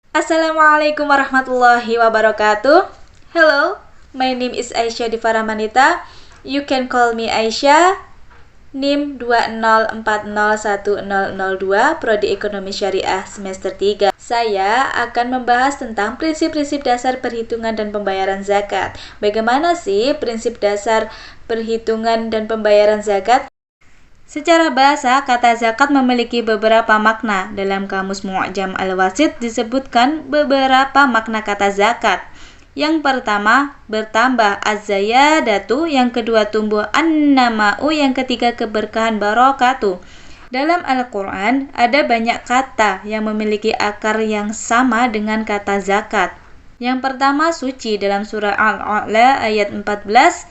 Assalamualaikum warahmatullahi wabarakatuh. Hello, my name is Aisyah Divara Manita. You can call me Aisyah. NIM 204010002, Prodi Ekonomi Syariah semester 3. Saya akan membahas tentang prinsip-prinsip dasar perhitungan dan pembayaran zakat. Bagaimana sih prinsip dasar perhitungan dan pembayaran zakat? Secara bahasa, kata zakat memiliki beberapa makna. Dalam Kamus Mu'jam Al-Wasit disebutkan beberapa makna kata zakat. Yang pertama, bertambah az-zayadatu, yang kedua tumbuh an-nama'u, yang ketiga keberkahan barakatuh. Dalam Al-Quran, ada banyak kata yang memiliki akar yang sama dengan kata zakat. Yang pertama, suci dalam surah Al-A'la ayat 14.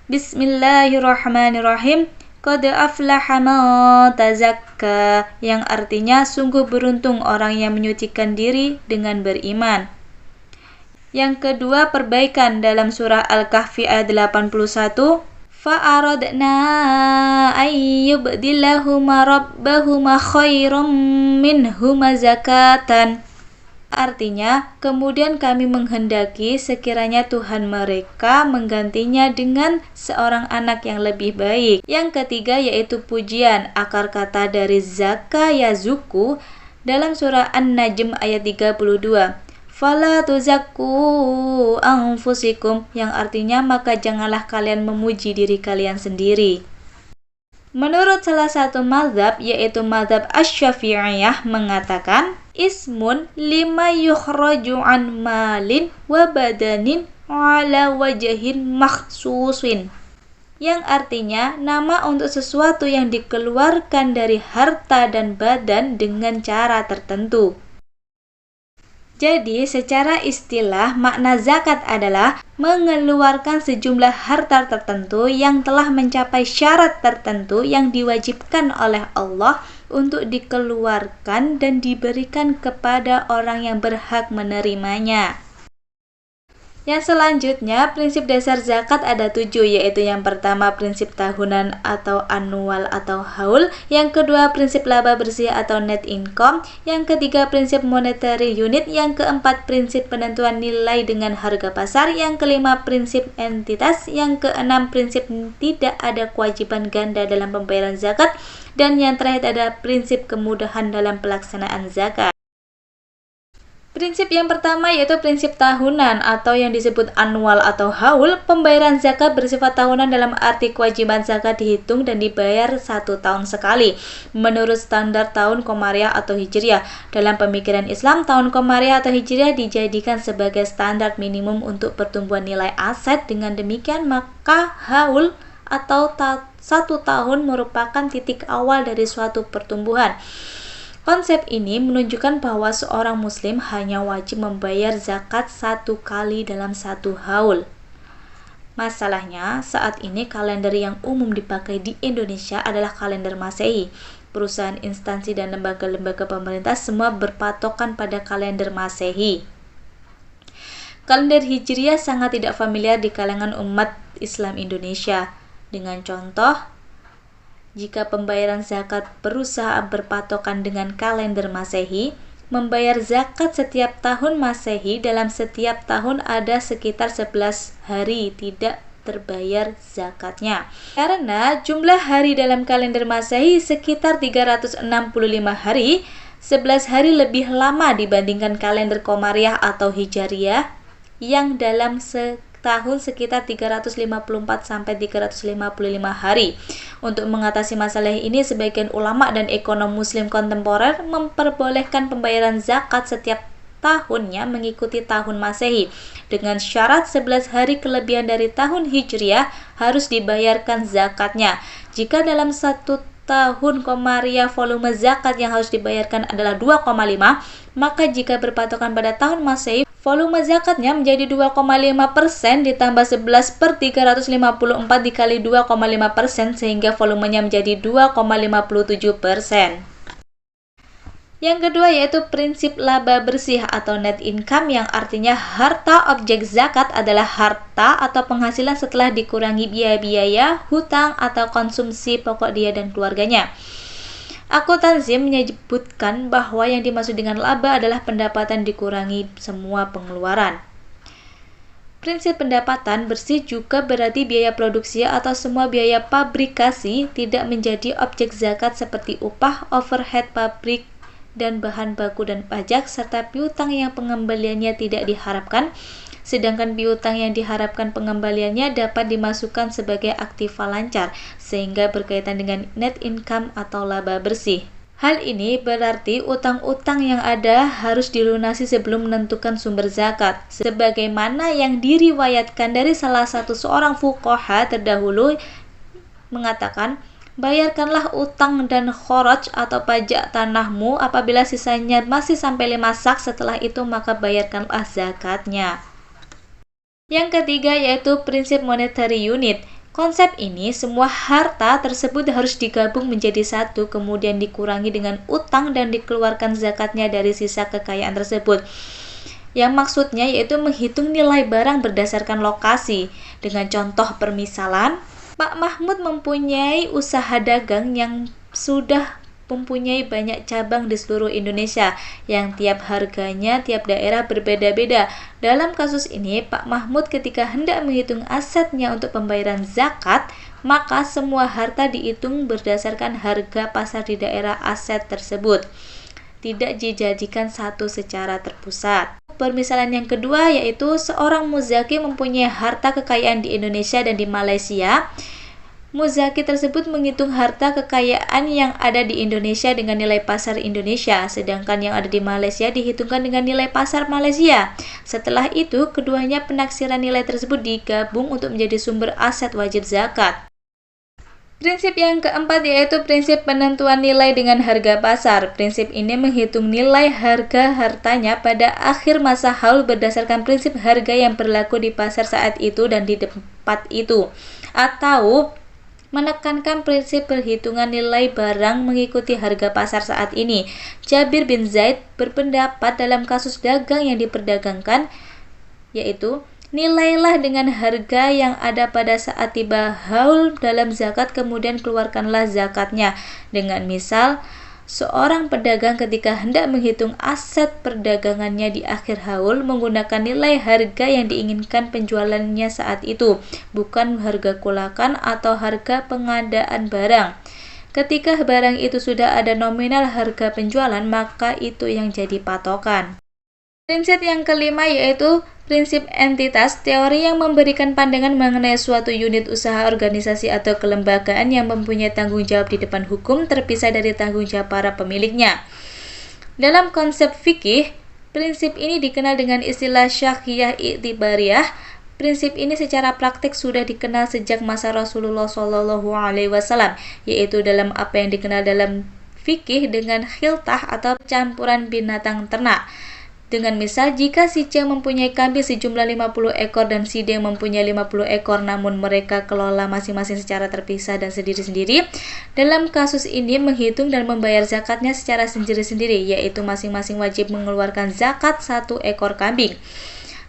Bismillahirrahmanirrahim. Qad aflaha man tazakka, yang artinya sungguh beruntung orang yang menyucikan diri dengan beriman. Yang kedua, perbaikan dalam surah Al-Kahfi ayat 81. Fa'aradna ayyubdillahuma rabbahuma khairam minhuma zakatan. Artinya, kemudian kami menghendaki sekiranya Tuhan mereka menggantinya dengan seorang anak yang lebih baik. Yang ketiga yaitu pujian, akar kata dari zaka yazuku dalam surah An-Najm ayat 32. Fala tuzakku anfusikum, yang artinya maka janganlah kalian memuji diri kalian sendiri. Menurut salah satu mazhab, yaitu mazhab Asy-Syafi'iyah, mengatakan ismun lima yukhraju an malin wa badanin ala wajhin makhsusin, yang artinya nama untuk sesuatu yang dikeluarkan dari harta dan badan dengan cara tertentu. Jadi, secara istilah, makna zakat adalah mengeluarkan sejumlah harta tertentu yang telah mencapai syarat tertentu yang diwajibkan oleh Allah untuk dikeluarkan dan diberikan kepada orang yang berhak menerimanya. Yang selanjutnya, prinsip dasar zakat ada 7, yaitu yang pertama prinsip tahunan atau annual atau haul, yang kedua prinsip laba bersih atau net income, yang ketiga prinsip monetary unit, yang keempat prinsip penentuan nilai dengan harga pasar, yang kelima prinsip entitas, yang keenam prinsip tidak ada kewajiban ganda dalam pembayaran zakat, dan yang terakhir ada prinsip kemudahan dalam pelaksanaan zakat. Prinsip yang pertama yaitu prinsip tahunan atau yang disebut annual atau haul. Pembayaran zakat bersifat tahunan dalam arti kewajiban zakat dihitung dan dibayar 1 tahun sekali menurut standar tahun Komariah atau Hijriah. Dalam pemikiran Islam, tahun Komariah atau Hijriah dijadikan sebagai standar minimum untuk pertumbuhan nilai aset. Dengan demikian, maka haul atau 1 tahun merupakan titik awal dari suatu pertumbuhan. Konsep ini menunjukkan bahwa seorang muslim hanya wajib membayar zakat 1 kali dalam 1 haul. Masalahnya, saat ini kalender yang umum dipakai di Indonesia adalah kalender Masehi. Perusahaan, instansi, dan lembaga-lembaga pemerintah semua berpatokan pada kalender Masehi. Kalender Hijriah sangat tidak familiar di kalangan umat Islam Indonesia. Dengan contoh, jika pembayaran zakat perusahaan berpatokan dengan kalender Masehi, membayar zakat setiap tahun Masehi dalam setiap tahun ada sekitar 11 hari tidak terbayar zakatnya. Karena jumlah hari dalam kalender Masehi sekitar 365 hari, 11 hari lebih lama dibandingkan kalender Komariah atau Hijriah yang dalam tahun sekitar 354 sampai 355 hari. Untuk mengatasi masalah ini, sebagian ulama dan ekonom muslim kontemporer memperbolehkan pembayaran zakat setiap tahunnya mengikuti tahun Masehi dengan syarat 11 hari kelebihan dari tahun Hijriah harus dibayarkan zakatnya. Jika dalam 1 tahun Komariah volume zakat yang harus dibayarkan adalah 2,5, maka jika berpatokan pada tahun Masehi, volume zakatnya menjadi 2,5% ditambah 11/354 dikali 2,5% sehingga volumenya menjadi 2,57%. Yang kedua yaitu prinsip laba bersih atau net income, yang artinya harta objek zakat adalah harta atau penghasilan setelah dikurangi biaya-biaya, hutang, atau konsumsi pokok dia dan keluarganya. Akuntansi menyebutkan bahwa yang dimaksud dengan laba adalah pendapatan dikurangi semua pengeluaran. Prinsip pendapatan bersih juga berarti biaya produksi atau semua biaya pabrikasi tidak menjadi objek zakat seperti upah, overhead pabrik, dan bahan baku dan pajak, serta piutang yang pengembaliannya tidak diharapkan, sedangkan piutang yang diharapkan pengembaliannya dapat dimasukkan sebagai aktiva lancar, sehingga berkaitan dengan net income atau laba bersih. Hal ini berarti utang-utang yang ada harus dilunasi sebelum menentukan sumber zakat, sebagaimana yang diriwayatkan dari salah satu seorang fuqaha terdahulu mengatakan, bayarkanlah utang dan kharaj atau pajak tanahmu apabila sisanya masih sampai 5 sak, setelah itu maka bayarkanlah zakatnya. Yang ketiga yaitu prinsip monetary unit. Konsep ini, semua harta tersebut harus digabung menjadi satu, kemudian dikurangi dengan utang dan dikeluarkan zakatnya dari sisa kekayaan tersebut. Yang maksudnya yaitu menghitung nilai barang berdasarkan lokasi. Dengan contoh permisalan, Pak Mahmud mempunyai usaha dagang yang sudah mempunyai banyak cabang di seluruh Indonesia yang tiap harganya tiap daerah berbeda-beda. Dalam kasus ini, Pak Mahmud ketika hendak menghitung asetnya untuk pembayaran zakat, maka semua harta dihitung berdasarkan harga pasar di daerah aset tersebut, tidak dijadikan satu secara terpusat. Permisalan yang kedua yaitu seorang muzaki mempunyai harta kekayaan di Indonesia dan di Malaysia. Muzaki tersebut menghitung harta kekayaan yang ada di Indonesia dengan nilai pasar Indonesia, sedangkan yang ada di Malaysia dihitungkan dengan nilai pasar Malaysia. Setelah itu, keduanya penaksiran nilai tersebut digabung untuk menjadi sumber aset wajib zakat. Prinsip yang keempat yaitu prinsip penentuan nilai dengan harga pasar. Prinsip ini menghitung nilai harga hartanya pada akhir masa haul berdasarkan prinsip harga yang berlaku di pasar saat itu dan di tempat itu, atau menekankan prinsip perhitungan nilai barang mengikuti harga pasar saat ini. Jabir bin Zaid berpendapat dalam kasus dagang yang diperdagangkan, yaitu nilailah dengan harga yang ada pada saat tiba haul dalam zakat, kemudian keluarkanlah zakatnya. Dengan misal, seorang pedagang ketika hendak menghitung aset perdagangannya di akhir haul menggunakan nilai harga yang diinginkan penjualannya saat itu, bukan harga kulakan atau harga pengadaan barang. Ketika barang itu sudah ada nominal harga penjualan, maka itu yang jadi patokan. Prinsip yang kelima yaitu prinsip entitas, teori yang memberikan pandangan mengenai suatu unit usaha, organisasi, atau kelembagaan yang mempunyai tanggung jawab di depan hukum terpisah dari tanggung jawab para pemiliknya. Dalam konsep fikih, prinsip ini dikenal dengan istilah syakiyah i'tibariyah. Prinsip ini secara praktik sudah dikenal sejak masa Rasulullah SAW, yaitu dalam apa yang dikenal dalam fikih dengan khiltah atau campuran binatang ternak. Dengan misal, jika si C mempunyai kambing sejumlah 50 ekor dan si D mempunyai 50 ekor namun mereka kelola masing-masing secara terpisah dan sendiri-sendiri, dalam kasus ini menghitung dan membayar zakatnya secara sendiri-sendiri, yaitu masing-masing wajib mengeluarkan zakat 1 ekor kambing.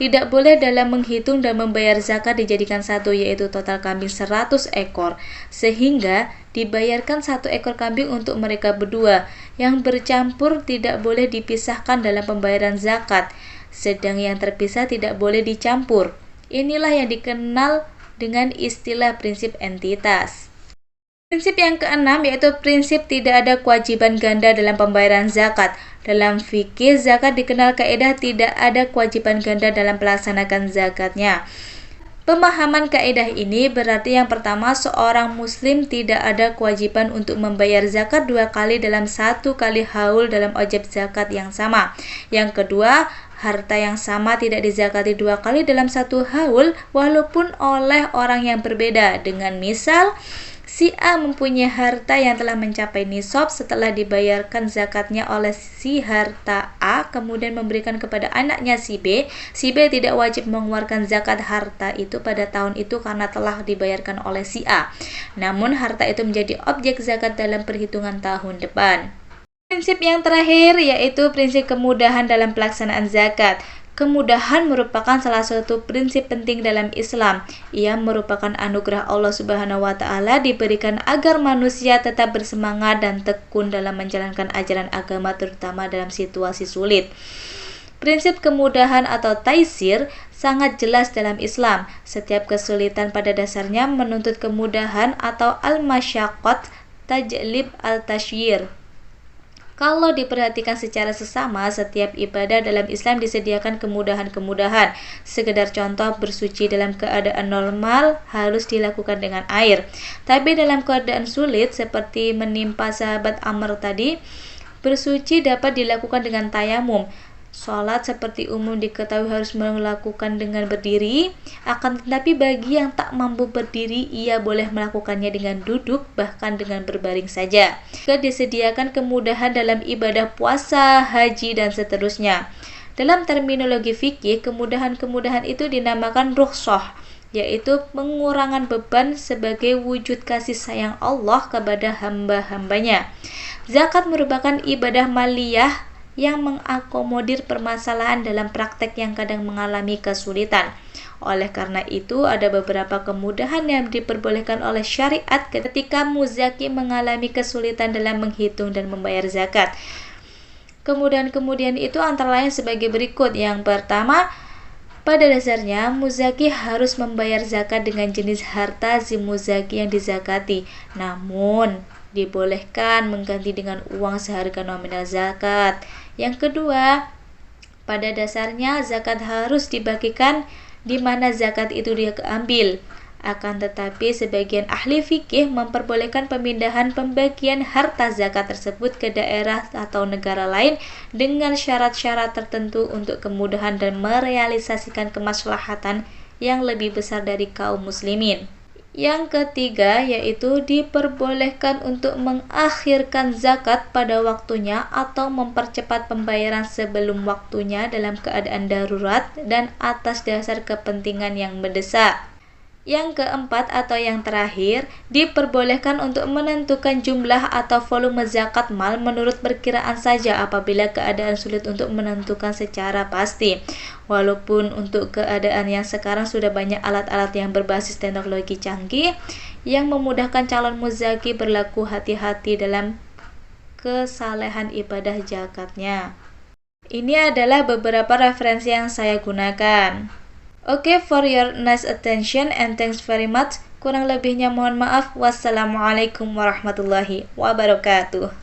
Tidak boleh dalam menghitung dan membayar zakat dijadikan satu, yaitu total kambing 100 ekor, sehingga dibayarkan 1 ekor kambing untuk mereka berdua. Yang bercampur tidak boleh dipisahkan dalam pembayaran zakat, sedang yang terpisah tidak boleh dicampur. Inilah yang dikenal dengan istilah prinsip entitas. Prinsip yang keenam yaitu prinsip tidak ada kewajiban ganda dalam pembayaran zakat. Dalam fikih, zakat dikenal kaidah tidak ada kewajiban ganda dalam melaksanakan zakatnya. Pemahaman kaidah ini berarti yang pertama, seorang muslim tidak ada kewajiban untuk membayar zakat 2 kali dalam 1 kali haul dalam objek zakat yang sama. Yang kedua, harta yang sama tidak dizakati 2 kali dalam 1 haul walaupun oleh orang yang berbeda. Dengan misal, si A mempunyai harta yang telah mencapai nisab, setelah dibayarkan zakatnya oleh si harta A, kemudian memberikan kepada anaknya si B tidak wajib mengeluarkan zakat harta itu pada tahun itu karena telah dibayarkan oleh si A. Namun harta itu menjadi objek zakat dalam perhitungan tahun depan. Prinsip yang terakhir yaitu prinsip kemudahan dalam pelaksanaan zakat. Kemudahan merupakan salah satu prinsip penting dalam Islam. Ia merupakan anugerah Allah Subhanahu wa taala diberikan agar manusia tetap bersemangat dan tekun dalam menjalankan ajaran agama, terutama dalam situasi sulit. Prinsip kemudahan atau taisir sangat jelas dalam Islam. Setiap kesulitan pada dasarnya menuntut kemudahan atau al-masyaqqat tajlib al-tashyir. Kalau diperhatikan secara sesama, setiap ibadah dalam Islam disediakan kemudahan-kemudahan. Sekedar contoh, bersuci dalam keadaan normal harus dilakukan dengan air. Tapi dalam keadaan sulit, seperti menimpa sahabat Amr tadi, bersuci dapat dilakukan dengan tayamum. Sholat seperti umum diketahui harus melakukan dengan berdiri, akan tetapi bagi yang tak mampu berdiri, ia boleh melakukannya dengan duduk, bahkan dengan berbaring saja. Juga disediakan kemudahan dalam ibadah puasa, haji, dan seterusnya. Dalam terminologi fikih, kemudahan-kemudahan itu dinamakan rukhsah, yaitu pengurangan beban sebagai wujud kasih sayang Allah kepada hamba-hambanya. Zakat merupakan ibadah maliyah yang mengakomodir permasalahan dalam praktek yang kadang mengalami kesulitan. Oleh karena itu, ada beberapa kemudahan yang diperbolehkan oleh syariat ketika muzaki mengalami kesulitan dalam menghitung dan membayar zakat. Kemudahan-kemudahan itu antara lain sebagai berikut. Yang pertama, pada dasarnya muzaki harus membayar zakat dengan jenis harta si muzaki yang dizakati. Namun, dibolehkan mengganti dengan uang seharga nominal zakat. Yang kedua, pada dasarnya zakat harus dibagikan di mana zakat itu diambil. Akan tetapi sebagian ahli fikih memperbolehkan pemindahan pembagian harta zakat tersebut ke daerah atau negara lain dengan syarat-syarat tertentu untuk kemudahan dan merealisasikan kemaslahatan yang lebih besar dari kaum muslimin. Yang ketiga, yaitu diperbolehkan untuk mengakhirkan zakat pada waktunya atau mempercepat pembayaran sebelum waktunya dalam keadaan darurat dan atas dasar kepentingan yang mendesak. Yang keempat atau yang terakhir, diperbolehkan untuk menentukan jumlah atau volume zakat mal menurut perkiraan saja apabila keadaan sulit untuk menentukan secara pasti. Walaupun untuk keadaan yang sekarang sudah banyak alat-alat yang berbasis teknologi canggih yang memudahkan calon muzaki berlaku hati-hati dalam kesalehan ibadah zakatnya. Ini adalah beberapa referensi yang saya gunakan. Okay, for your nice attention and thanks very much. Kurang lebihnya mohon maaf. Wassalamualaikum warahmatullahi wabarakatuh.